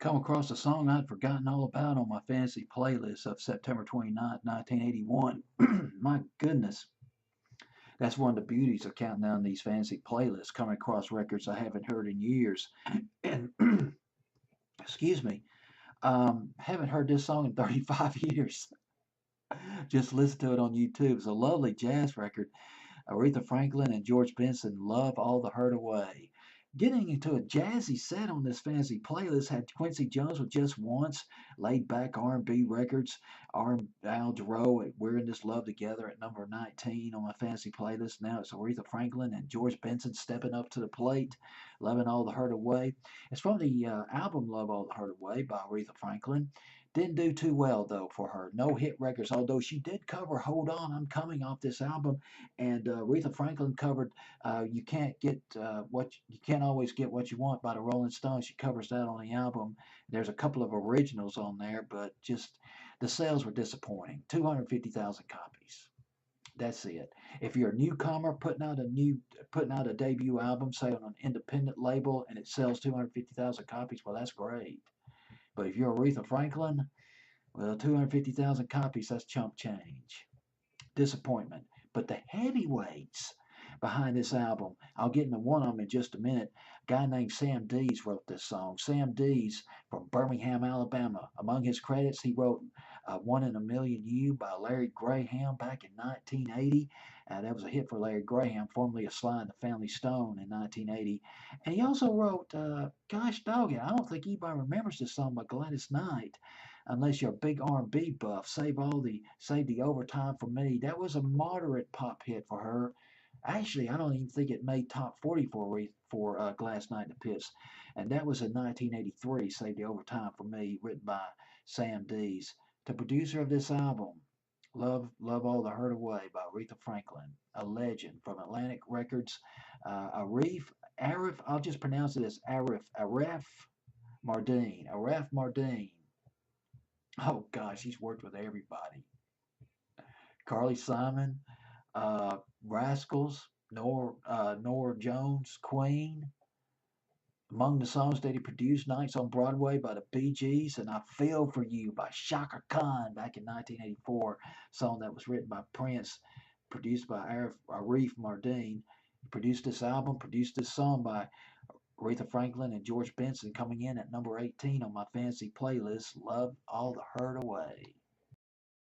Come across a song I'd forgotten all about on my fancy playlist of September 29th, 1981. My goodness, that's one of the beauties of counting down these fancy playlists, coming across records I haven't heard in years. And, excuse me, haven't heard this song in 35 years. Just listen to it on YouTube. It's a lovely jazz record. Aretha Franklin and George Benson, Love All the Hurt Away. Getting into a jazzy set on this fancy playlist had Quincy Jones with Just Once, laid back R&B records, Al Jarreau at We're in This Love Together at number 19 on my fancy playlist. Now it's Aretha Franklin and George Benson stepping up to the plate, Loving All the Hurt Away. It's from the album Love All the Hurt Away by Aretha Franklin. Didn't do too well though for her. No hit records, although she did cover Hold On, I'm Coming off this album, and Aretha Franklin covered "You Can't Get You Can't Always Get What You Want" by the Rolling Stones. She covers that on the album. There's a couple of originals on there, but just the sales were disappointing. 250,000 copies. That's it. If you're a newcomer putting out a debut album, say on an independent label, and it sells 250,000 copies, well, that's great. But if you're Aretha Franklin, well, 250,000 copies, that's chump change. Disappointment. But the heavyweights behind this album, I'll get into one of them in just a minute. A guy named Sam Dees wrote this song. Sam Dees from Birmingham, Alabama. Among his credits, he wrote One in a Million You by Larry Graham back in 1980. That was a hit for Larry Graham, formerly of Sly and the Family Stone in 1980. And he also wrote, gosh dog it, I don't think anybody remembers this song by Gladys Knight unless you're a big R&B buff. Save the Overtime for Me. That was a moderate pop hit for her. Actually, I don't even think it made top 40 for Glass Night and the Pits, and that was in 1983. Save the Overtime for Me, written by Sam Dees. The producer of this album, Love All the Hurt Away by Aretha Franklin, a legend from Atlantic Records. Arif, I'll just pronounce it as Arif Mardin. Oh gosh, he's worked with everybody. Carly Simon, Rascals, Nora Jones, Queen. Among the songs that he produced, Nights on Broadway by the Bee Gees, and I Feel for You by Shaka Khan back in 1984, song that was written by Prince, produced by Arif Mardin. He produced this album, produced this song by Aretha Franklin and George Benson, coming in at number 18 on my fancy playlist, Love All the Hurt Away.